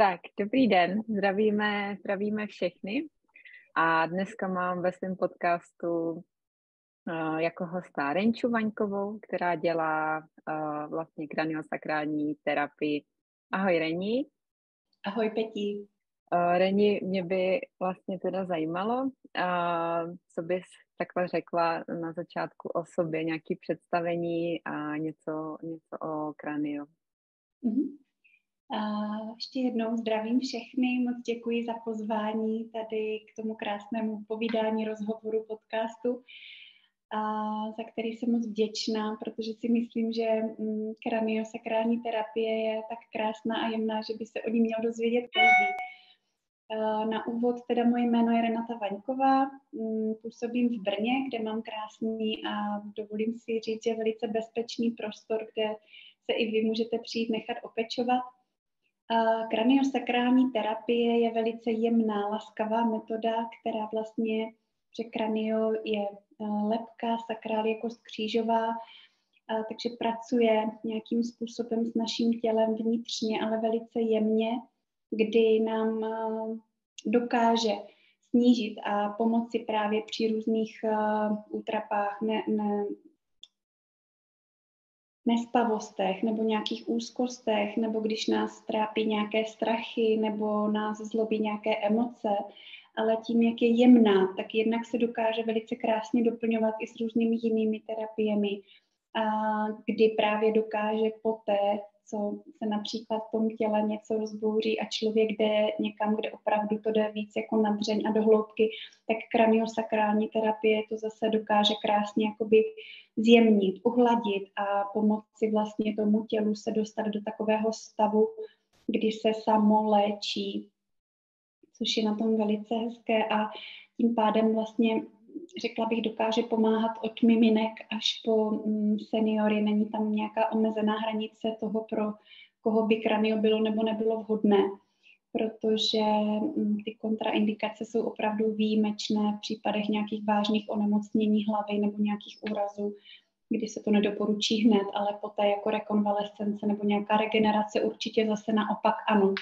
Tak, dobrý den, zdravíme všechny a dneska mám ve svém podcastu jako hosta Renču Vaňkovou, která dělá vlastně kraniosakrální terapii. Ahoj Reni. Ahoj Peti. Reni, mě by vlastně teda zajímalo, co bys takhle řekla na začátku o sobě, nějaké představení a něco o kraniu. Ještě jednou zdravím všechny, moc děkuji za pozvání tady k tomu krásnému povídání, rozhovoru, podcastu, za který jsem moc vděčná, protože si myslím, že kraniosakrální terapie je tak krásná a jemná, že by se o ní měl dozvědět každý. Na úvod teda moje jméno je Renata Vaňková, působím v Brně, kde mám krásný a dovolím si říct, že velice bezpečný prostor, kde se i vy můžete přijít nechat opečovat. Kraniosakrální terapie je velice jemná, laskavá metoda, která vlastně, že kranio je lebka, sakrál je kost křížová, takže pracuje nějakým způsobem s naším tělem vnitřně, ale velice jemně, kdy nám dokáže snížit a pomoci právě při různých útrapách, nespavostech nebo nějakých úzkostech, nebo když nás trápí nějaké strachy nebo nás zlobí nějaké emoce, ale tím, jak je jemná, tak jednak se dokáže velice krásně doplňovat i s různými jinými terapiemi, kdy právě dokáže poté, co se například v tom těle něco rozbouří a člověk jde někam, kde opravdu to jde víc jako na dřeň a do hloubky, tak kraniosakrální terapie to zase dokáže krásně jakoby zjemnit, uhladit a pomoci vlastně tomu tělu se dostat do takového stavu, kdy se samo léčí, což je na tom velice hezké a tím pádem vlastně řekla bych, dokáže pomáhat od miminek až po seniory. Není tam nějaká omezená hranice toho, pro koho by kranio bylo nebo nebylo vhodné, protože ty kontraindikace jsou opravdu výjimečné v případech nějakých vážných onemocnění hlavy nebo nějakých úrazů, kdy se to nedoporučí hned, ale poté jako rekonvalescence nebo nějaká regenerace určitě zase naopak ano.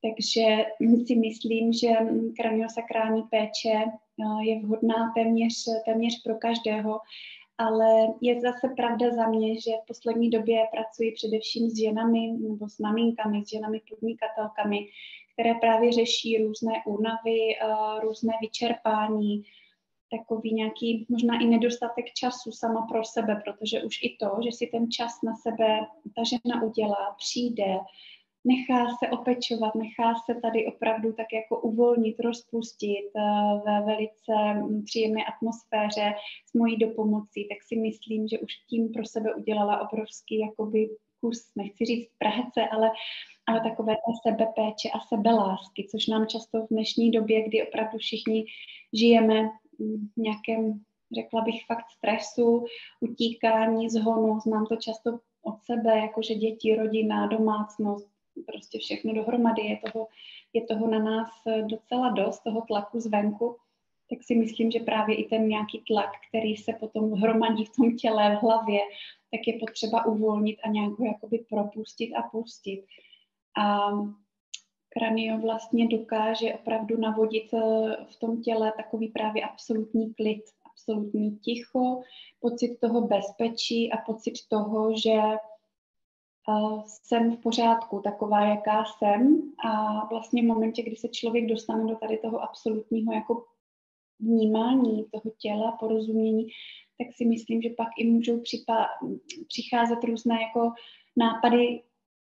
Takže si myslím, že kraniosakrální péče je vhodná téměř pro každého, ale je zase pravda za mě, že v poslední době pracuji především s ženami nebo s maminkami, s ženami podnikatelkami, které právě řeší různé únavy, různé vyčerpání, takový nějaký možná i nedostatek času sama pro sebe, protože už i to, že si ten čas na sebe ta žena udělá, přijde, nechá se opečovat, nechá se tady opravdu tak jako uvolnit, rozpustit ve velice příjemné atmosféře s mojí dopomocí, tak si myslím, že už tím pro sebe udělala obrovský jakoby kus, nechci říct práce, ale takové té sebepéče a sebelásky, což nám často v dnešní době, kdy opravdu všichni žijeme v nějakém, řekla bych, fakt stresu, utíkání, zhonu, znám to často od sebe, jakože děti, rodina, domácnost, prostě všechno dohromady, je toho na nás docela dost, toho tlaku zvenku, tak si myslím, že právě i ten nějaký tlak, který se potom hromadí v tom těle, v hlavě, tak je potřeba uvolnit a nějak ho jakoby propustit a pustit. A kranio vlastně dokáže opravdu navodit v tom těle takový právě absolutní klid, absolutní ticho, pocit toho bezpečí a pocit toho, že jsem v pořádku, taková, jaká jsem, a vlastně v momentě, kdy se člověk dostane do tady toho absolutního jako vnímání toho těla, porozumění, tak si myslím, že pak i můžou přicházet různé jako nápady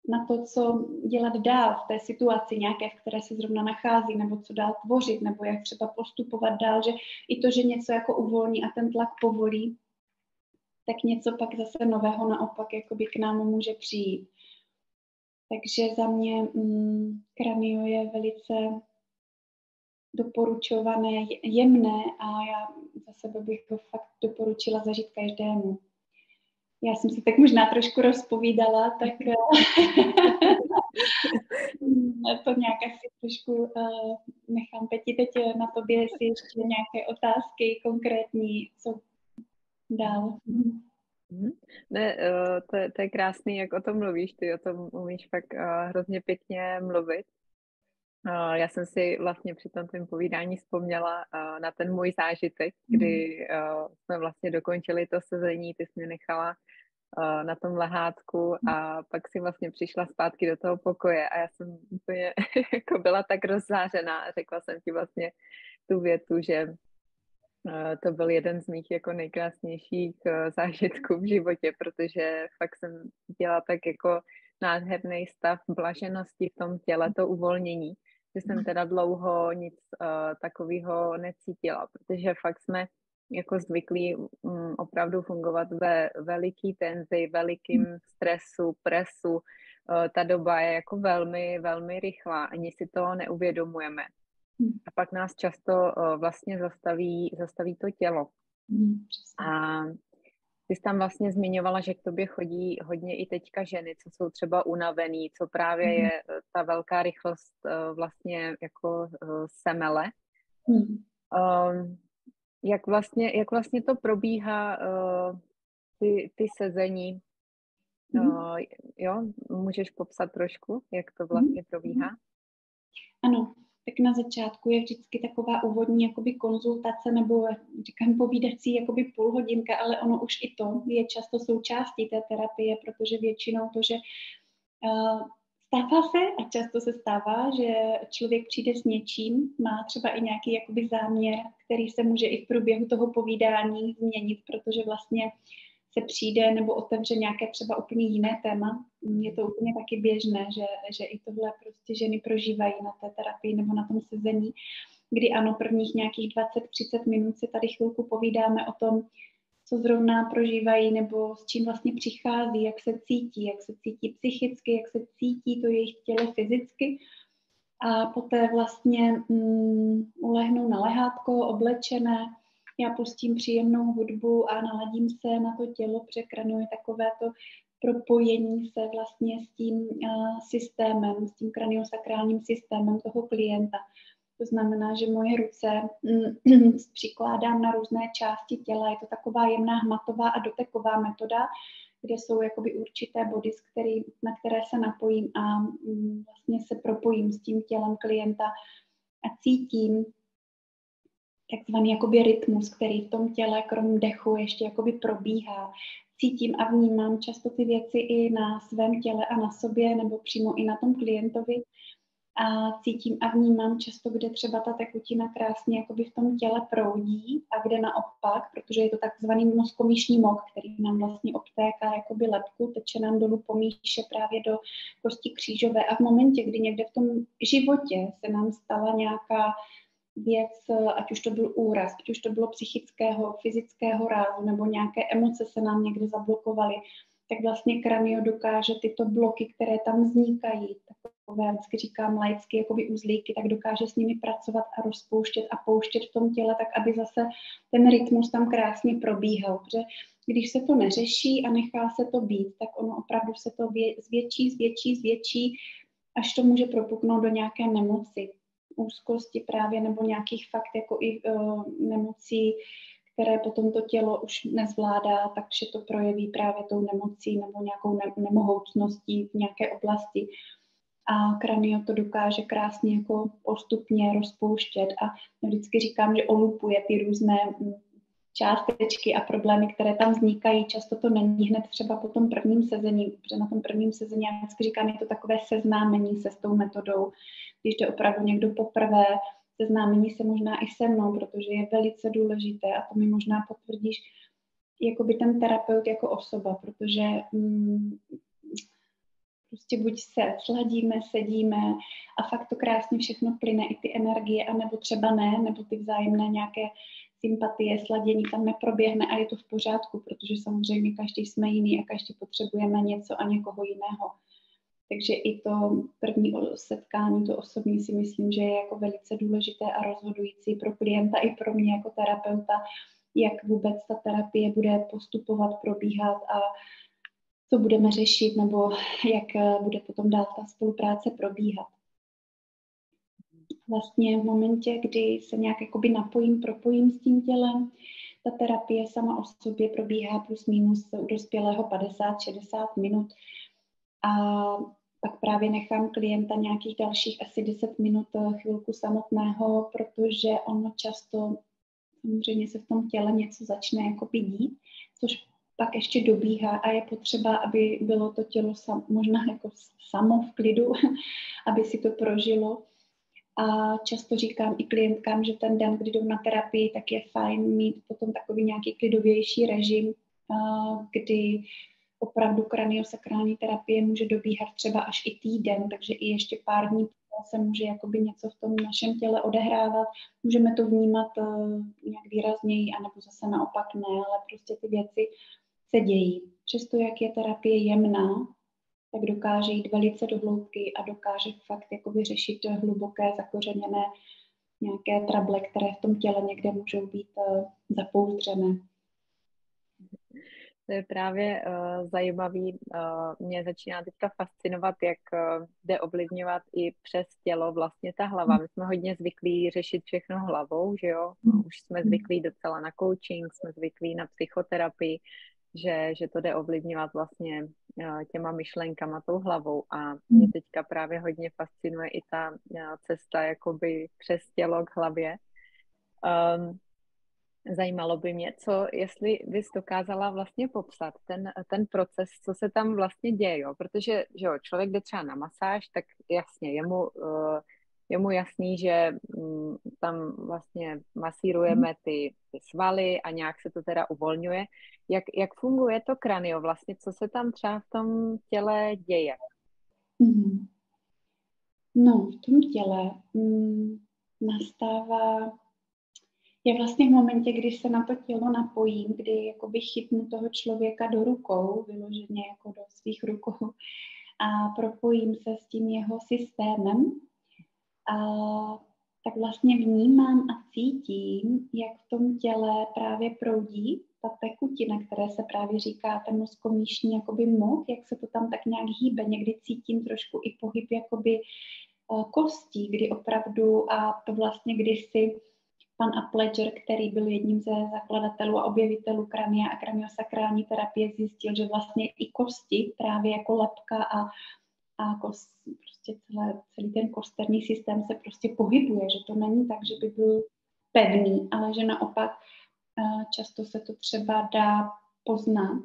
na to, co dělat dál v té situaci nějaké, v které se zrovna nachází, nebo co dál tvořit, nebo jak třeba postupovat dál, že i to, že něco jako uvolní a ten tlak povolí, tak něco pak zase nového naopak jakoby k nám může přijít. Takže za mě kranio je velice doporučované, jemné a já za sebe bych ho fakt doporučila zažít každému. Já jsem si tak možná trošku rozpovídala, tak to nějak asi trošku nechám Peti teď na tobě, jestli ještě nějaké otázky konkrétní, co dál. Ne, to je krásný, jak o tom mluvíš, ty o tom umíš fakt hrozně pěkně mluvit. Já jsem si vlastně při tom tvém povídání vzpomněla na ten můj zážitek, Mm. kdy jsme vlastně dokončili to sezení, ty jsi mě nechala na tom lehátku a pak si vlastně přišla zpátky do toho pokoje a já jsem úplně jako byla tak rozzářená a řekla jsem ti vlastně tu větu, že to byl jeden z mých jako nejkrásnějších zážitků v životě, protože fakt jsem dělala tak jako nádherný stav blaženosti v tom těle, to uvolnění, že jsem teda dlouho nic takového necítila, protože fakt jsme jako zvyklí opravdu fungovat ve veliký tenzi, velikým stresu, presu. Ta doba je jako velmi, velmi rychlá, ani si to neuvědomujeme. A pak nás často vlastně zastaví to tělo. A ty jsi tam vlastně zmiňovala, že k tobě chodí hodně i teďka ženy, co jsou třeba unavený, co právě je ta velká rychlost vlastně jako semele. Jak vlastně to probíhá, ty sezení? Jo, můžeš popsat trošku, jak to vlastně probíhá? Ano, tak na začátku je vždycky taková úvodní jakoby konzultace nebo říkám povídací jakoby půlhodinka, ale ono už i to je často součástí té terapie, protože většinou to, že stává se a často se stává, že člověk přijde s něčím, má třeba i nějaký jakoby záměr, který se může i v průběhu toho povídání změnit, protože vlastně se přijde nebo otevře nějaké třeba úplně jiné téma. Je to úplně taky běžné, že i tohle prostě ženy prožívají na té terapii nebo na tom sezení, kdy ano, prvních nějakých 20-30 minut si tady chvilku povídáme o tom, co zrovna prožívají nebo s čím vlastně přichází, jak se cítí psychicky, jak se cítí to jejich tělo fyzicky. A poté vlastně ulehnou na lehátko, oblečené, já pustím příjemnou hudbu a naladím se na to tělo, překranuji takovéto propojení se vlastně s tím systémem, s tím kraniosakrálním systémem toho klienta. To znamená, že moje ruce přikládám na různé části těla. Je to taková jemná hmatová a doteková metoda, kde jsou jakoby určité body, na které se napojím a vlastně se propojím s tím tělem klienta a cítím takzvaný jakoby rytmus, který v tom těle krom dechu ještě jakoby probíhá. Cítím a vnímám často ty věci i na svém těle a na sobě, nebo přímo i na tom klientovi. A cítím a vnímám často, kde třeba ta tekutina krásně jakoby v tom těle proudí a kde naopak, protože je to takzvaný mozkomíšní mok, který nám vlastně obtéká jakoby lebku, teče nám dolů po míše právě do kosti křížové a v momentě, kdy někde v tom životě se nám stala nějaká věc, ať už to byl úraz, ať už to bylo psychického, fyzického rázu, nebo nějaké emoce se nám někde zablokovaly, tak vlastně kranio dokáže tyto bloky, které tam vznikají, takové, vždycky říkám laicky, jakoby uzlíky, tak dokáže s nimi pracovat a rozpouštět a pouštět v tom těle, tak aby zase ten rytmus tam krásně probíhal. Protože když se to neřeší a nechá se to být, tak ono opravdu se to zvětší, až to může propuknout do nějaké nemoci, úzkosti právě, nebo nějakých fakt jako i nemocí, které potom to tělo už nezvládá, takže to projeví právě tou nemocí nebo nějakou nemohoucností v nějaké oblasti. A kranio to dokáže krásně jako postupně rozpouštět a vždycky říkám, že olupuje ty různé částečky a problémy, které tam vznikají. Často to není hned třeba po tom prvním sezení, protože na tom prvním sezení, já vždycky říkám, je to takové seznámení se s tou metodou, když jde opravdu někdo poprvé, seznámení se možná i se mnou, protože je velice důležité a to mi možná potvrdíš, jakoby ten terapeut jako osoba, protože prostě buď se sladíme, sedíme a fakt to krásně všechno plyne, i ty energie, anebo třeba ne, nebo ty vzájemné nějaké sympatie, sladění tam neproběhne a je to v pořádku, protože samozřejmě každý jsme jiný a každý potřebujeme něco a někoho jiného. Takže i to první setkání, to osobní si myslím, že je jako velice důležité a rozhodující pro klienta i pro mě jako terapeuta, jak vůbec ta terapie bude postupovat, probíhat a co budeme řešit nebo jak bude potom dál ta spolupráce probíhat. Vlastně v momentě, kdy se nějak jakoby propojím s tím tělem, ta terapie sama o sobě probíhá plus minus u dospělého 50-60 minut. A Pak právě nechám klienta nějakých dalších asi 10 minut chvilku samotného, protože ono často samozřejmě se v tom těle něco začne jako dít, což pak ještě dobíhá a je potřeba, aby bylo to tělo možná jako samo v klidu, aby si to prožilo. A často říkám i klientkám, že ten den, kdy jdou na terapii, tak je fajn mít potom takový nějaký klidovější režim, kdy opravdu kraniosakrální terapie může dobíhat třeba až i týden, takže i ještě pár dní se může jakoby něco v tom našem těle odehrávat. Můžeme to vnímat nějak výrazněji, anebo zase naopak ne, ale prostě ty věci se dějí. Přesto, jak je terapie jemná, tak dokáže jít velice do hloubky a dokáže fakt jakoby řešit hluboké, zakořeněné nějaké trable, které v tom těle někde můžou být zapouzdřené. To je právě zajímavý. Mě začíná teďka fascinovat, jak jde ovlivňovat i přes tělo vlastně ta hlava. My jsme hodně zvyklí řešit všechno hlavou, že jo? Už jsme zvyklí docela na coaching, jsme zvyklí na psychoterapii, že to jde ovlivňovat vlastně těma myšlenkama, tou hlavou. A mě teďka právě hodně fascinuje i ta cesta jakoby přes tělo k hlavě. Zajímalo by mě, jestli bys dokázala vlastně popsat ten proces, co se tam vlastně děje, jo? Protože že jo, člověk jde třeba na masáž, tak jasně, je mu jasný, že tam vlastně masírujeme ty svaly a nějak se to teda uvolňuje. Jak funguje to kranio vlastně, co se tam třeba v tom těle děje? No, v tom těle nastává je vlastně v momentě, když se na to tělo napojím, kdy jakoby chytnu toho člověka do rukou, vyloženě jako do svých rukou a propojím se s tím jeho systémem, tak vlastně vnímám a cítím, jak v tom těle právě proudí ta tekutina, které se právě říká ten mozkomíšní jakoby mok, jak se to tam tak nějak hýbe. Někdy cítím trošku i pohyb jakoby kostí, kdy opravdu, a to vlastně kdysi pan Apledger, který byl jedním ze zakladatelů a objevitelů krania a kraniosakrální terapie, zjistil, že vlastně i kosti, právě jako lebka a prostě celý ten kosterní systém se prostě pohybuje, že to není tak, že by byl pevný, ale že naopak často se to třeba dá poznat.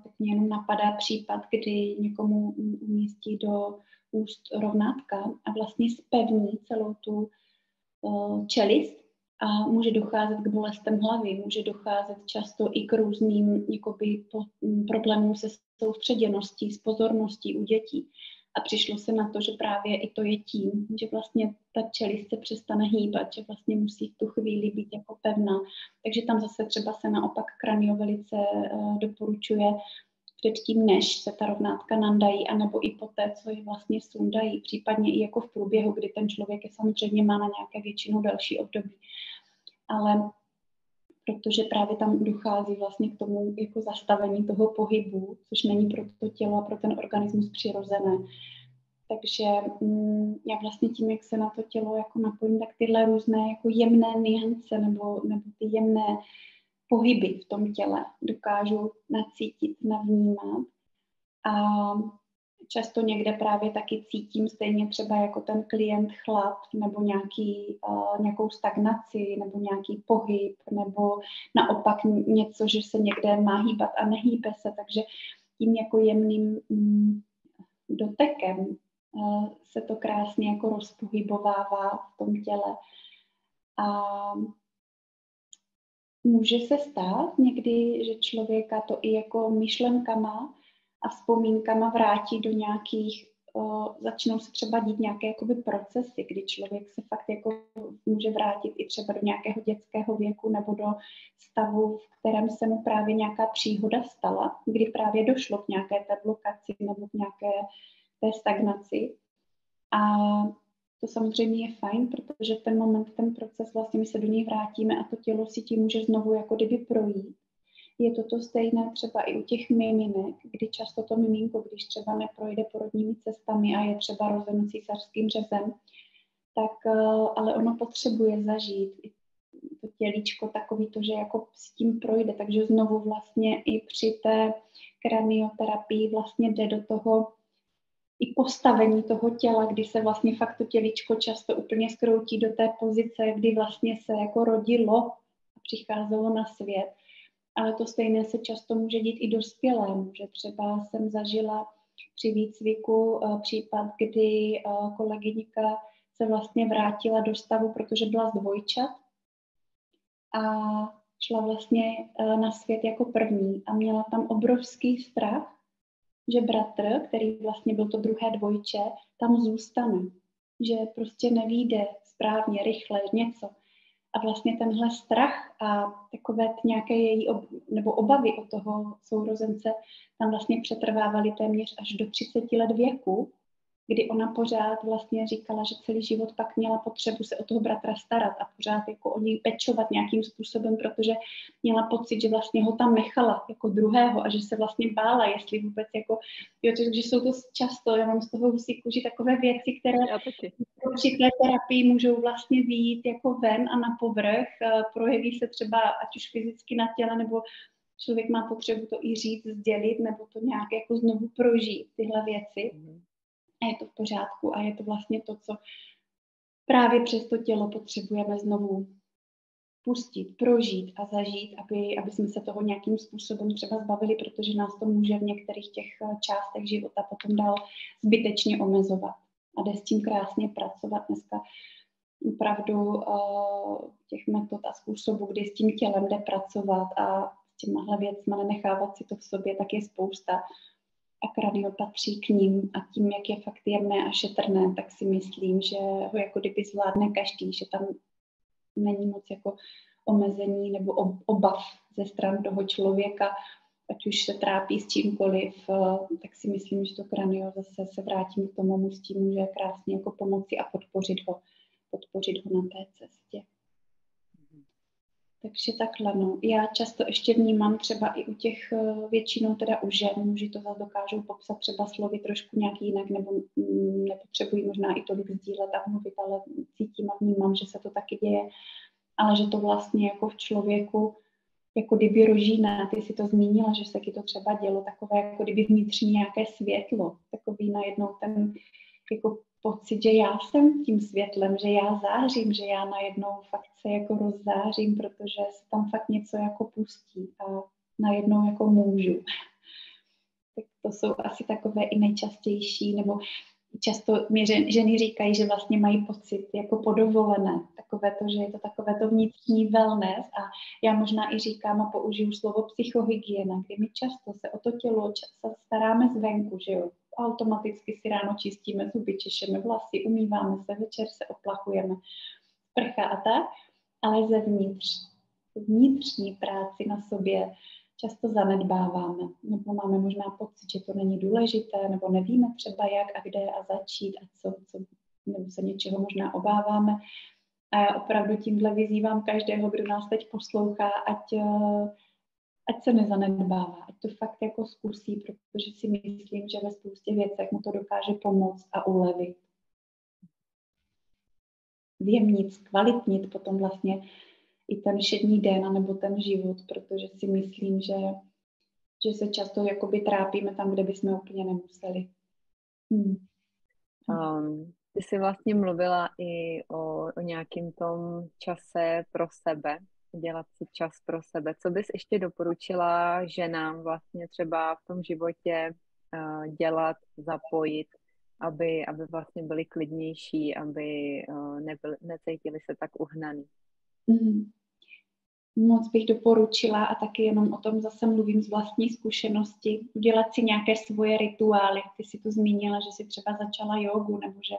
Tak mě jenom napadá případ, kdy někomu umístí do úst rovnátka a vlastně zpevní celou tu čelist a může docházet k bolestem hlavy, může docházet často i k různým problémům se soustředěností, s pozorností u dětí. A přišlo se na to, že právě i to je tím, že vlastně ta čelist se přestane hýbat, že vlastně musí v tu chvíli být jako pevná. Takže tam zase třeba se naopak kranio velice doporučuje předtím, než se ta rovnátka nandají, anebo i poté, co je vlastně sundají, případně i jako v průběhu, kdy ten člověk je samozřejmě má na nějaké většinou další období. Ale protože právě tam dochází vlastně k tomu jako zastavení toho pohybu, což není pro to tělo a pro ten organismus přirozené. Takže já vlastně tím, jak se na to tělo jako napojím, tak tyhle různé jako jemné nuance nebo ty jemné pohyby v tom těle dokážu nacítit, navnímat. A často někde právě taky cítím stejně třeba jako ten klient chlad nebo nějakou stagnaci nebo nějaký pohyb nebo naopak něco, že se někde má hýbat a nehýbe se. Takže tím jako jemným dotekem se to krásně jako rozpohybovává v tom těle. A může se stát někdy, že člověka to i jako myšlenkama a vzpomínkama vrátí do nějakých, začnou se třeba dít nějaké jakoby procesy, kdy člověk se fakt jako může vrátit i třeba do nějakého dětského věku nebo do stavu, v kterém se mu právě nějaká příhoda stala, kdy právě došlo k nějaké té blokaci nebo k nějaké té stagnaci. A to samozřejmě je fajn, protože v ten moment, ten proces, vlastně my se do něj vrátíme a to tělo si tím může znovu jako kdyby projít. Je to stejné třeba i u těch miminek, kdy často to miminko, když třeba neprojde porodními cestami a je třeba rozeno císařským řezem, tak ale ono potřebuje zažít to tělíčko takový to, že jako s tím projde, takže znovu vlastně i při té kranioterapii vlastně jde do toho i postavení toho těla, kdy se vlastně fakt to těličko často úplně skroutí do té pozice, kdy vlastně se jako rodilo a přicházelo na svět. Ale to stejné se často může dít i dospělému, že třeba jsem zažila při výcviku případ, kdy kolegyňka se vlastně vrátila do stavu, protože byla z dvojčat a šla vlastně na svět jako první a měla tam obrovský strach, že bratr, který vlastně byl to druhé dvojče, tam zůstane. Že prostě nevyjde správně, rychle, něco. A vlastně tenhle strach a takové nějaké její nebo obavy od toho sourozence tam vlastně přetrvávaly téměř až do 30 let věku, kdy ona pořád vlastně říkala, že celý život pak měla potřebu se o toho bratra starat a pořád jako o něj pečovat nějakým způsobem, protože měla pocit, že vlastně ho tam nechala jako druhého a že se vlastně bála, jestli vůbec jako, jo, takže jsou to často, já mám z toho husí kůži takové věci, které při té terapii můžou vlastně vyjít jako ven a na povrch, projeví se třeba ať už fyzicky na těle, nebo člověk má potřebu to i říct, sdělit, nebo to nějak jako znovu prožít, tyhle věci. A je to v pořádku a je to vlastně to, co právě přes to tělo potřebujeme znovu pustit, prožít a zažít, aby jsme se toho nějakým způsobem třeba zbavili, protože nás to může v některých těch částech života potom dál zbytečně omezovat. A jde s tím krásně pracovat dneska opravdu těch metod a způsobů, kdy s tím tělem jde pracovat a s těmahle věcma nenechávat si to v sobě, tak je spousta. A kranio patří k ním a tím, jak je fakt jemné a šetrné, tak si myslím, že ho jako kdyby zvládne každý, že tam není moc jako omezení nebo obav ze stran toho člověka, ať už se trápí s čímkoliv, tak si myslím, že to kranio zase se vrátím k tomu, s tím může krásně jako pomoci a podpořit ho na té cestě. Takže takhle, no. Já často ještě vnímám třeba i u těch většinou teda u žen, muži to zase dokážou popsat třeba slovy trošku nějak jinak, nebo nepotřebují možná i tolik sdílet a mluvit, ale cítím a vnímám, že se to taky děje, ale že to vlastně jako v člověku jako kdyby rožíná, ty si to zmínila, že se ti to třeba dělo, takové jako kdyby vnitřní nějaké světlo, takový najednou ten jako pocit, že já jsem tím světlem, že já zářím, že já najednou fakt se jako rozzářím, protože se tam fakt něco jako pustí a najednou jako můžu. Tak to jsou asi takové i nejčastější, nebo často mi ženy říkají, že vlastně mají pocit jako podovolené, takové to, že je to takové to vnitřní wellness a já možná i říkám a použiju slovo psychohygiena, kdy my často se o to tělo staráme zvenku, že jo, automaticky si ráno čistíme zuby, češeme vlasy, umýváme se, večer se oplachujeme, prcha a tak, ale zevnitř, vnitřní práci na sobě často zanedbáváme, nebo máme možná pocit, že to není důležité, nebo nevíme třeba jak a kde a začít a co nebo se něčeho možná obáváme. A já opravdu tímhle vyzývám každého, kdo nás teď poslouchá, ať se nezanedbává, ať to fakt jako zkusí, protože si myslím, že ve spoustě věcech mu to dokáže pomoct a ulevit. Zjemnit, zkvalitnit potom vlastně i ten všední den nebo ten život, protože si myslím, že se často jakoby trápíme tam, kde bychom úplně nemuseli. Ty jsi vlastně mluvila i o nějakým tom čase pro sebe, dělat si čas pro sebe. Co bys ještě doporučila ženám vlastně třeba v tom životě dělat, zapojit, aby vlastně byli klidnější, aby necítili se tak uhnaný? Moc bych doporučila a taky jenom o tom zase mluvím z vlastní zkušenosti, udělat si nějaké svoje rituály. Ty jsi tu zmínila, že jsi třeba začala jogu, nebo že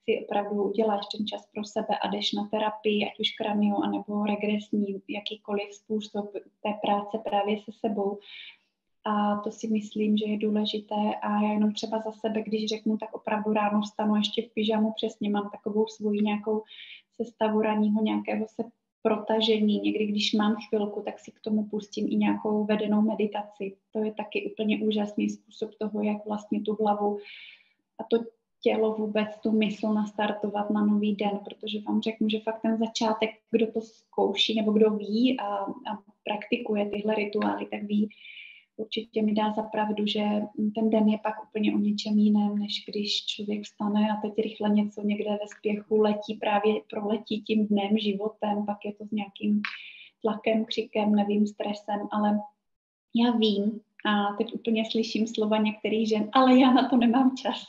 si opravdu uděláš ten čas pro sebe a jdeš na terapii, ať už kranio, anebo regresní, jakýkoliv způsob té práce právě se sebou. A to si myslím, že je důležité a já jenom třeba za sebe, když řeknu, tak opravdu ráno vstanu ještě v pyžamu, přesně mám takovou svoji nějakou sestavu ranního nějakého se protažení. Někdy, když mám chvilku, tak si k tomu pustím i nějakou vedenou meditaci. To je taky úplně úžasný způsob toho, jak vlastně tu hlavu a to tělo vůbec, tu mysl nastartovat na nový den, protože vám řeknu, že fakt ten začátek, kdo to zkouší nebo kdo ví a praktikuje tyhle rituály, tak ví, určitě mi dá za pravdu, že ten den je pak úplně o něčem jiném, než když člověk vstane a teď rychle něco někde ve spěchu letí, právě proletí tím dnem, životem, pak je to s nějakým tlakem, křikem, nevím, stresem, ale já vím, a teď úplně slyším slova některých žen, ale já na to nemám čas,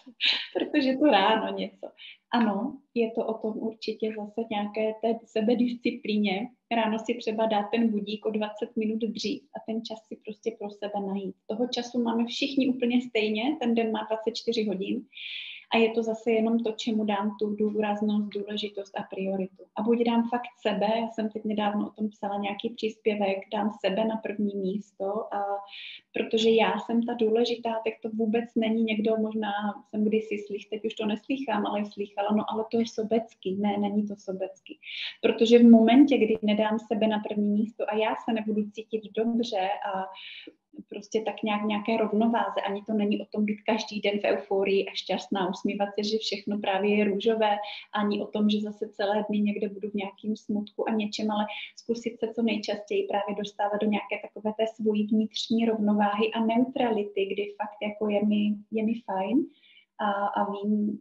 protože to ráno něco. Ano, je to o tom určitě zase nějaké té sebedisciplíně. Ráno si třeba dát ten budík o 20 minut dřív a ten čas si prostě pro sebe najít. Toho času máme všichni úplně stejně, ten den má 24 hodin. A je to zase jenom to, čemu dám tu důraznost, důležitost a prioritu. A buď dám fakt sebe, já jsem teď nedávno o tom psala nějaký příspěvek, dám sebe na první místo, a protože já jsem ta důležitá, tak to vůbec není někdo, možná jsem kdysi teď už to neslýchám, ale slýchala, no ale to je sobecký. Ne, není to sobecký. Protože v momentě, kdy nedám sebe na první místo a já se nebudu cítit dobře a prostě tak nějaké rovnováze. Ani to není o tom být každý den v euforii a šťastná, usmívat se, že všechno právě je růžové, ani o tom, že zase celé dny někde budu v nějakém smutku a něčem, ale zkusit se co nejčastěji právě dostávat do nějaké takové té svojí vnitřní rovnováhy a neutrality, kdy fakt jako je mi fajn a vím,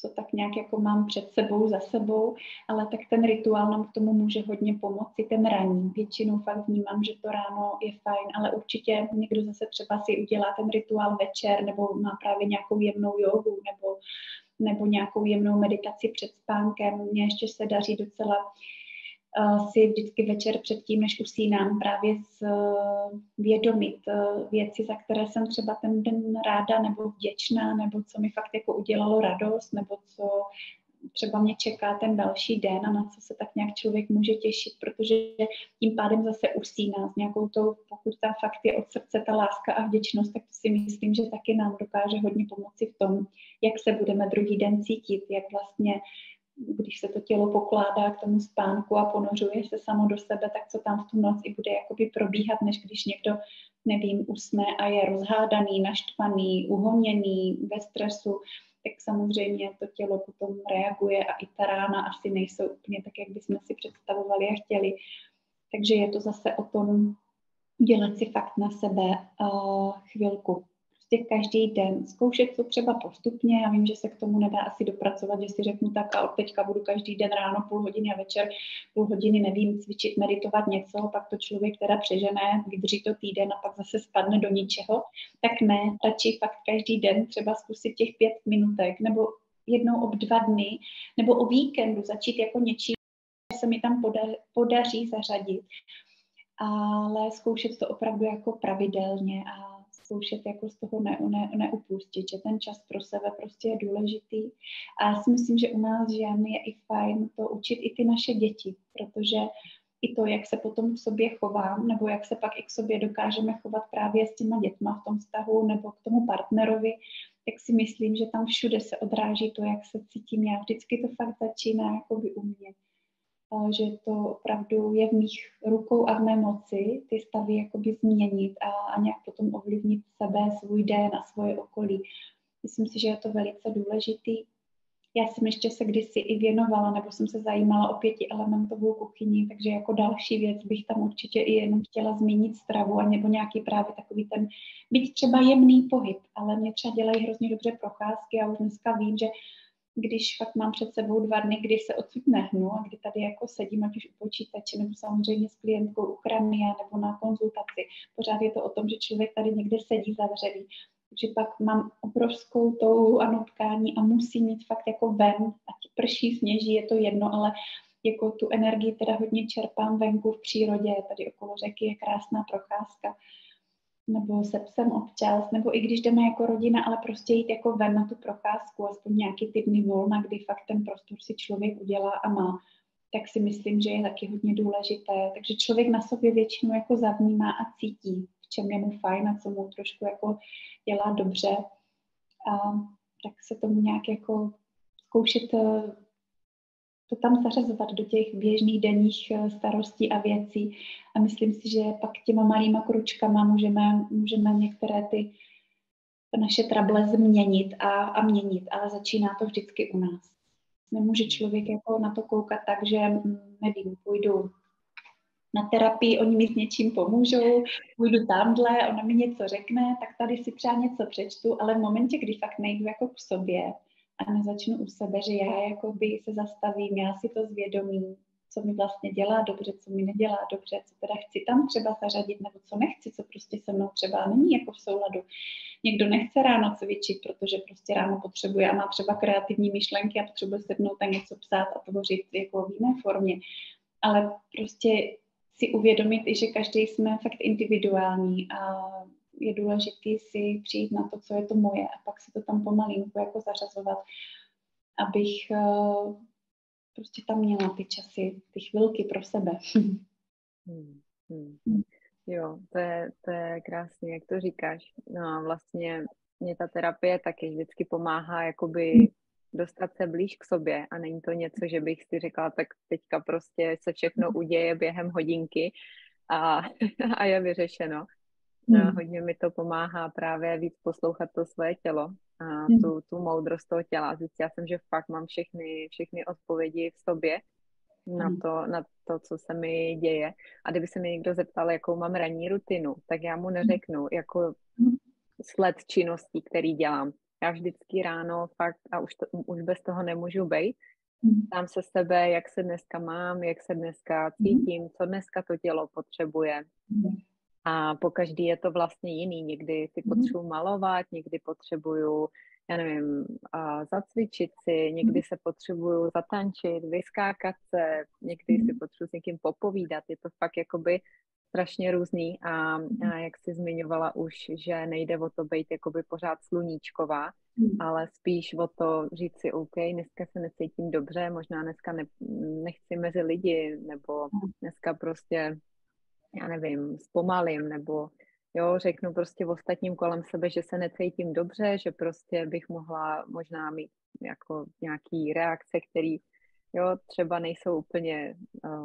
co tak nějak jako mám před sebou, za sebou, ale tak ten rituál nám k tomu může hodně pomoci, ten ranní. Většinou fakt vnímám, že to ráno je fajn, ale určitě někdo zase třeba si udělá ten rituál večer, nebo má právě nějakou jemnou jogu, nebo nějakou jemnou meditaci před spánkem. Mně ještě se daří docela si vždycky večer předtím, než usínám, právě vědomit věci, za které jsem třeba ten den ráda nebo vděčná, nebo co mi fakt jako udělalo radost, nebo co třeba mě čeká ten další den a na co se tak nějak člověk může těšit, protože tím pádem zase usíná s nějakou tou, pokud tam fakt je od srdce ta láska a vděčnost, tak to si myslím, že taky nám dokáže hodně pomoci v tom, jak se budeme druhý den cítit, jak vlastně když se to tělo pokládá k tomu spánku a ponořuje se samo do sebe, tak co tam v tu noc i bude jakoby probíhat, než když někdo, nevím, usne a je rozhádaný, naštvaný, uhoněný, ve stresu, tak samozřejmě to tělo potom reaguje a i ta rána asi nejsou úplně tak, jak bychom si představovali a chtěli. Takže je to zase o tom dělat si fakt na sebe chvilku. Každý den zkoušet to třeba postupně. Já vím, že se k tomu nedá asi dopracovat, že si řeknu tak a od teďka budu každý den ráno půl hodiny a večer půl hodiny, nevím, cvičit, meditovat něco, pak to člověk teda přežené, vydrží to týden a pak zase spadne do ničeho. Tak ne, radši fakt každý den třeba zkusit těch 5 minutek nebo jednou ob 2 dny nebo o víkendu začít jako něčím, že se mi tam podaří zařadit. Ale zkoušet to opravdu jako pravidelně a zkoušet jako z toho neupustit, že ten čas pro sebe prostě je důležitý. A já si myslím, že u nás žen je i fajn to učit i ty naše děti, protože i to, jak se potom k sobě chovám, nebo jak se pak i k sobě dokážeme chovat právě s těma dětma v tom vztahu nebo k tomu partnerovi, tak si myslím, že tam všude se odráží to, jak se cítím já. Vždycky to fakt začíná jakoby u mě. Že to opravdu je v mých rukou a v mé moci ty stavy jakoby změnit a nějak potom ovlivnit sebe, svůj den a svoje okolí. Myslím si, že je to velice důležitý. Já jsem ještě se kdysi i věnovala, nebo jsem se zajímala o 5elementovou kuchyni, takže jako další věc bych tam určitě i jenom chtěla zmínit stravu, a nebo nějaký právě takový ten, byť třeba jemný pohyb, ale mě třeba dělají hrozně dobře procházky a už dneska vím, že když fakt mám před sebou 2 dny, kdy se odsud nehnu a kdy tady jako sedím, ať už u počítače, nebo samozřejmě s klientkou u Kramia, nebo na konzultaci. Pořád je to o tom, že člověk tady někde sedí zavřený. Takže pak mám obrovskou touhu a nutkání a musím mít fakt jako ven, ať prší, sněží, je to jedno, ale jako tu energii teda hodně čerpám venku v přírodě, tady okolo řeky je krásná procházka, nebo se psem občas, nebo i když jdeme jako rodina, ale prostě jít jako ven na tu procházku, aspoň nějaký ty dny volna, kdy fakt ten prostor si člověk udělá a má, tak si myslím, že je taky hodně důležité. Takže člověk na sobě většinou jako zavnímá a cítí, v čem je mu fajn a co mu trošku jako dělá dobře. A tak se tomu nějak jako zkoušet to tam zařazovat do těch běžných denních starostí a věcí. A myslím si, že pak těma malýma kručkama můžeme některé ty naše trable změnit a měnit, ale začíná to vždycky u nás. Nemůže člověk jako na to koukat tak, že nevím, půjdu na terapii, oni mi s něčím pomůžou, půjdu tamhle, ona mi něco řekne, tak tady si třeba něco přečtu, ale v momentě, kdy fakt nejdu jako k sobě a nezačnu u sebe, že já jakoby se zastavím, já si to zvědomím, co mi vlastně dělá dobře, co mi nedělá dobře, co teda chci tam třeba zařadit, nebo co nechci, co prostě se mnou třeba není jako v souladu. Někdo nechce ráno cvičit, protože prostě ráno potřebuje a má třeba kreativní myšlenky a potřebuje sednout a něco psát a tvořit jako v jiné formě. Ale prostě si uvědomit i, že každý jsme fakt individuální a je důležité si přijít na to, co je to moje a pak si to tam pomalinku jako zařazovat, abych prostě tam měla ty časy, ty chvilky pro sebe. Jo, to je krásně, jak to říkáš. No a vlastně mě ta terapie taky vždycky pomáhá jakoby dostat se blíž k sobě a není to něco, že bych si řekla, tak teďka prostě se všechno uděje během hodinky a je vyřešeno. No, hodně mi to pomáhá právě víc poslouchat to svoje tělo a tu moudrost toho těla. Zjistila jsem, že fakt mám všechny odpovědi v sobě na to, co se mi děje. A kdyby se mě někdo zeptal, jakou mám ranní rutinu, tak já mu neřeknu jako sled činností, který dělám. Já vždycky ráno fakt, a už bez toho nemůžu bejt, ptám se sebe, jak se dneska mám, jak se dneska cítím, co dneska to tělo potřebuje. A pokaždý je to vlastně jiný. Někdy si potřebuji malovat, někdy potřebuju, já nevím, zacvičit si, někdy se potřebuju zatančit, vyskákat se, někdy si potřebuji s někým popovídat. Je to fakt jakoby strašně různý a jak jsi zmiňovala už, že nejde o to být jakoby pořád sluníčková, ale spíš o to říct si, OK, dneska se necítím dobře, možná dneska nechci mezi lidi, nebo dneska prostě, já nevím, zpomalím, nebo jo, řeknu prostě v ostatním kolem sebe, že se necítím dobře, že prostě bych mohla možná mít jako nějaký reakce, které jo, třeba nejsou úplně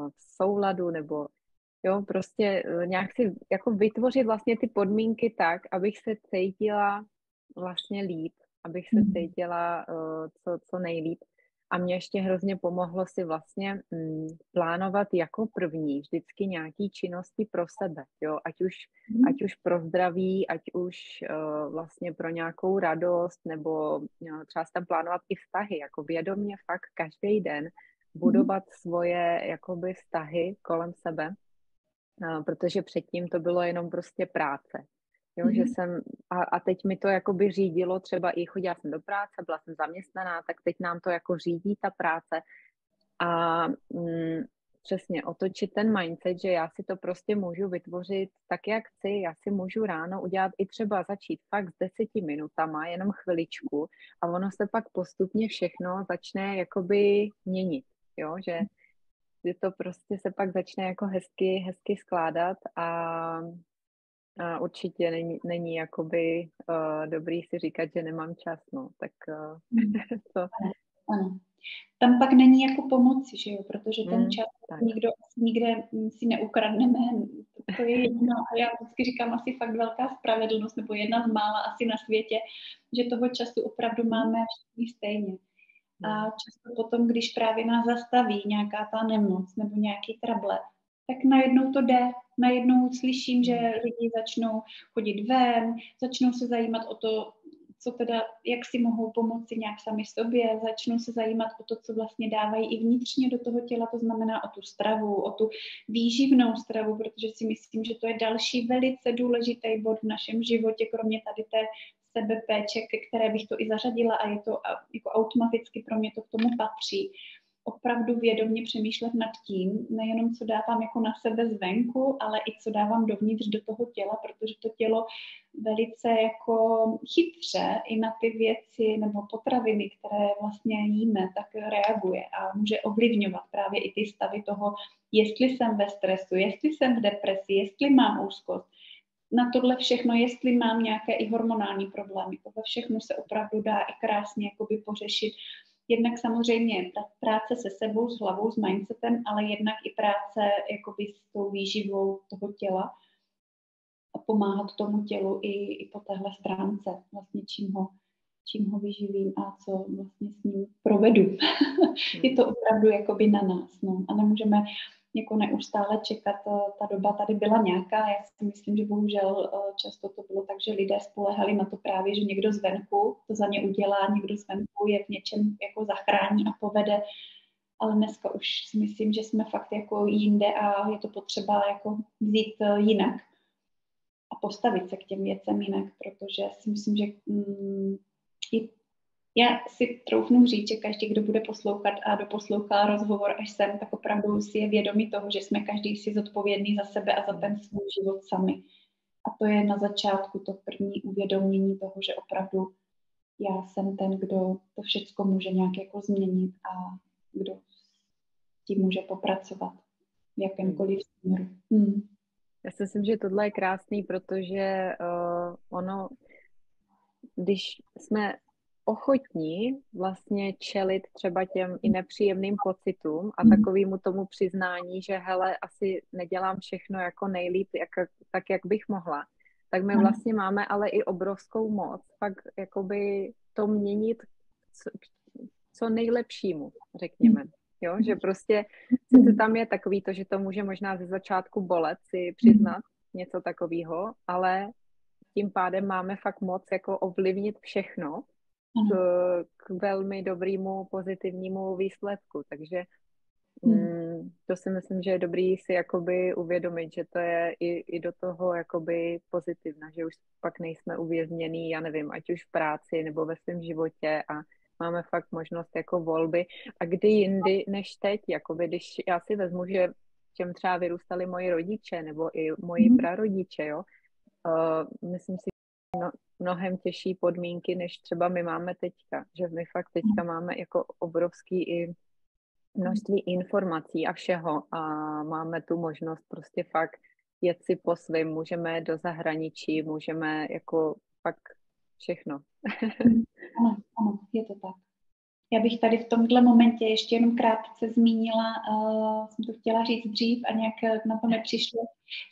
v souladu, nebo jo, prostě nějak si jako vytvořit vlastně ty podmínky tak, abych se cítila vlastně líp, abych se cítila co nejlíp. A mě ještě hrozně pomohlo si vlastně plánovat jako první vždycky nějaký činnosti pro sebe, jo, ať už pro zdraví, ať už vlastně pro nějakou radost, nebo třeba si tam plánovat i vztahy, jako vědomě fakt každý den budovat svoje jakoby vztahy kolem sebe, protože předtím to bylo jenom prostě práce. Jo, že jsem, a teď mi to jakoby řídilo, třeba i chodila jsem do práce, byla jsem zaměstnaná, tak teď nám to jako řídí ta práce a přesně otočit ten mindset, že já si to prostě můžu vytvořit tak, jak chci, já si můžu ráno udělat i třeba začít fakt s 10 minutama, jenom chviličku a ono se pak postupně všechno začne jakoby měnit, jo, že to prostě se pak začne jako hezky skládat a určitě není jakoby dobrý si říkat, že nemám čas, no, tak to... Ano. Tam pak není jako pomoci, že jo, protože ten čas nikde si neukradneme, to je jedno a já vždycky říkám asi fakt velká spravedlnost, nebo jedna z mála asi na světě, že toho času opravdu máme všichni stejně. A často potom, když právě nás zastaví nějaká ta nemoc nebo nějaký trable, tak najednou to jde. Najednou slyším, že lidi začnou chodit ven, začnou se zajímat o to, co teda, jak si mohou pomoci nějak sami sobě, začnou se zajímat o to, co vlastně dávají i vnitřně do toho těla, to znamená o tu stravu, o tu výživnou stravu, protože si myslím, že to je další velice důležitý bod v našem životě, kromě tady té sebepéče, ke které bych to i zařadila a je to jako automaticky pro mě to k tomu patří. Opravdu vědomě přemýšlet nad tím, nejenom co dávám jako na sebe zvenku, ale i co dávám dovnitř do toho těla, protože to tělo velice jako chytře i na ty věci nebo potraviny, které vlastně jíme, tak reaguje a může ovlivňovat právě i ty stavy toho, jestli jsem ve stresu, jestli jsem v depresi, jestli mám úzkost. Na tohle všechno, jestli mám nějaké i hormonální problémy, tohle všechno se opravdu dá i krásně jakoby pořešit. Jednak samozřejmě práce se sebou, s hlavou, s mindsetem, ale jednak i práce jakoby s tou výživou toho těla a pomáhat tomu tělu i po téhle stránce, vlastně čím ho vyživím a co vlastně s ním provedu. Je to opravdu jakoby na nás, no. A nemůžeme jako neustále čekat. Ta doba tady byla nějaká. Já si myslím, že bohužel často to bylo tak, že lidé spolehali na to právě, že někdo zvenku to za ně udělá, někdo zvenku je v něčem jako zachrání a povede. Ale dneska už si myslím, že jsme fakt jako jinde a je to potřeba jako vzít jinak a postavit se k těm věcem jinak, protože si myslím, že já si troufnu říct, že každý, kdo bude poslouchat a doposlouchá rozhovor až sem, tak opravdu si je vědomí toho, že jsme každý si zodpovědný za sebe a za ten svůj život sami. A to je na začátku to první uvědomění toho, že opravdu já jsem ten, kdo to všecko může nějak jako změnit a kdo s tím může popracovat v jakémkoliv směru. Já si myslím, že tohle je krásný, protože ono, když jsme ochotní vlastně čelit třeba těm i nepříjemným pocitům a takovému tomu přiznání, že hele, asi nedělám všechno jako nejlíp, tak, jak bych mohla, tak my vlastně máme ale i obrovskou moc pak jakoby to měnit co nejlepšímu, řekněme. Jo, že prostě sice tam je takový to, že to může možná ze začátku bolet si přiznat něco takového, ale tím pádem máme fakt moc jako ovlivnit všechno k velmi dobrému pozitivnímu výsledku. Takže to si myslím, že je dobrý si jakoby uvědomit, že to je i do toho jakoby pozitivna, že už pak nejsme uvězněný, já nevím, ať už v práci nebo ve svém životě a máme fakt možnost jako volby. A kdy jindy než teď, jakoby, když já si vezmu, že čem třeba vyrůstali moji rodiče nebo i moji prarodiče, jo, myslím si, mnohem těžší podmínky, než třeba my máme teďka, že my fakt teďka máme jako obrovský i množství informací a všeho a máme tu možnost prostě fakt jet si po svým, můžeme do zahraničí, můžeme jako fakt všechno. Ano, je to tak. Já bych tady v tomhle momentě ještě jenom krátce zmínila, jsem to chtěla říct dřív a nějak na to nepřišlo,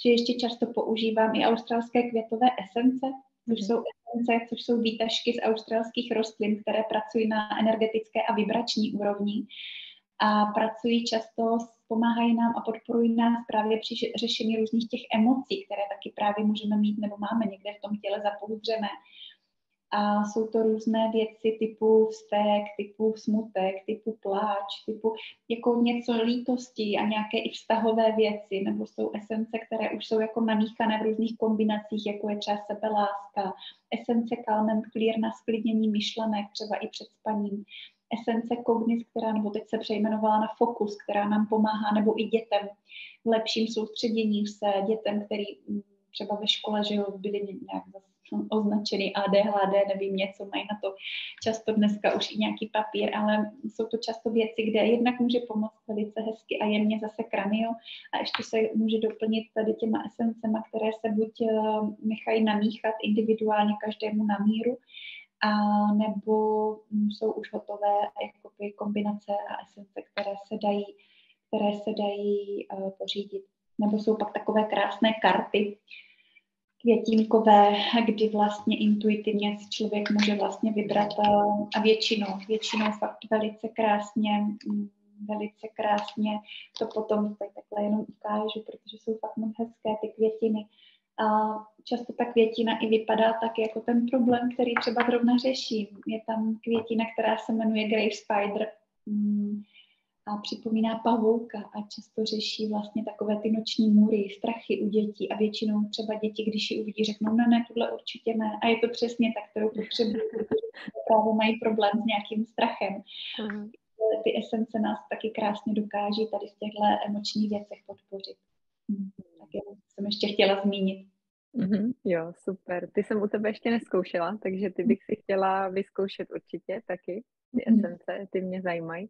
že ještě často používám i australské květové esence, což jsou výtažky z australských rostlin, které pracují na energetické a vibrační úrovni a pracují často, pomáhají nám a podporují nás právě při řešení různých těch emocí, které taky právě můžeme mít nebo máme někde v tom těle zapoudřené. A jsou to různé věci typu vztek, typu smutek, typu pláč, typu jako něco lítosti a nějaké i vztahové věci, nebo jsou esence, které už jsou jako namíchané v různých kombinacích, jako je třeba sebeláska, esence Calm and Clear na sklidnění myšlenek, třeba i před spaním, esence Cognis, která nebo teď se přejmenovala na Focus, která nám pomáhá, nebo i dětem v lepším soustředění se, dětem, který třeba ve škole, že jo, byli nějak označený ADHD, nevím, něco mají na to často dneska už i nějaký papír, ale jsou to často věci, kde jednak může pomoct velice hezky a jemně zase kranio a ještě se může doplnit tady těma esencema, které se buď nechají namíchat individuálně každému na míru, a nebo jsou už hotové jakoby kombinace a esence, které se dají pořídit. Nebo jsou pak takové krásné karty květinkové, kdy vlastně intuitivně si člověk může vlastně vybrat a většinou fakt velice krásně to potom tady takhle jenom ukážu, protože jsou fakt moc hezké ty květiny. A často ta květina i vypadá tak jako ten problém, který třeba zrovna řeším. Je tam květina, která se jmenuje Grave Spider a připomíná pavouka a často řeší vlastně takové ty noční můry, strachy u dětí a většinou třeba děti, když ji uvidí, řeknou, ne, tohle určitě ne. A je to přesně tak, kterou potřebují, protože právě mají problém s nějakým strachem. Ty esence nás taky krásně dokáží tady v těchto emočních věcech podpořit. Tak jsem ještě chtěla zmínit. Jo, super. Ty jsem u tebe ještě neskoušela, takže ty bych si chtěla vyzkoušet určitě taky. Ty esence, ty mě zajímají.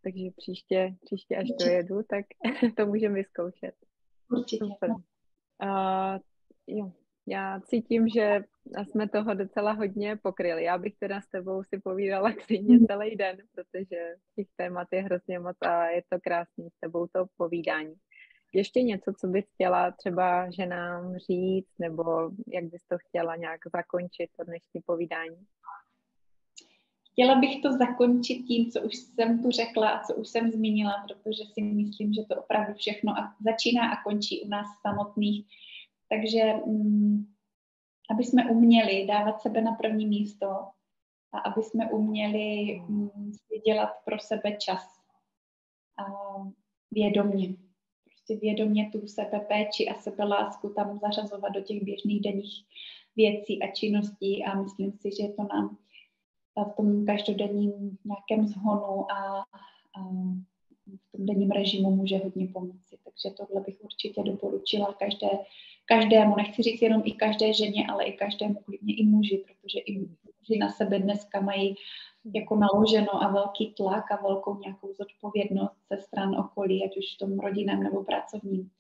Takže příště až dojedu, tak to můžeme vyzkoušet. Určitě. Super. Jo, já cítím, že jsme toho docela hodně pokryli. Já bych teda s tebou si povídala klidně celý den, protože těch témat je hrozně moc a je to krásný s tebou to povídání. Ještě něco, co bys chtěla třeba ženám říct, nebo jak bys to chtěla nějak zakončit to dnešní povídání? chtěla bych to zakončit tím, co už jsem tu řekla a co už jsem zmínila, protože si myslím, že to opravdu všechno začíná a končí u nás samotných. Takže aby jsme uměli dávat sebe na první místo a aby jsme uměli si dělat pro sebe čas a vědomě. Prostě vědomě tu sebepéči a sebelásku tam zařazovat do těch běžných denních věcí a činností a myslím si, že to nám v tom každodenním nějakém zhonu a v tom denním režimu může hodně pomoci. Takže tohle bych určitě doporučila každému, nechci říct jenom i každé ženě, ale i každému, klidně i muži, protože i muži na sebe dneska mají jako naloženo a velký tlak a velkou nějakou zodpovědnost ze stran okolí, ať už v tom rodinném nebo pracovním.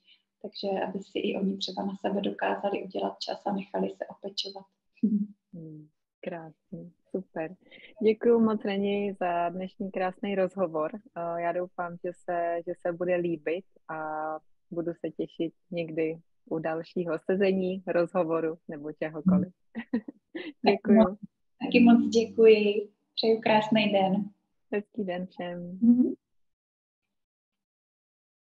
Takže aby si i oni třeba na sebe dokázali udělat čas a nechali se opečovat. Krásný, super. Děkuji moc, Reni, za dnešní krásný rozhovor. Já doufám, že se bude líbit a budu se těšit někdy u dalšího sezení, rozhovoru nebo čehokoliv. Děkuji. Taky moc děkuji. Přeju krásný den. Hezký den všem.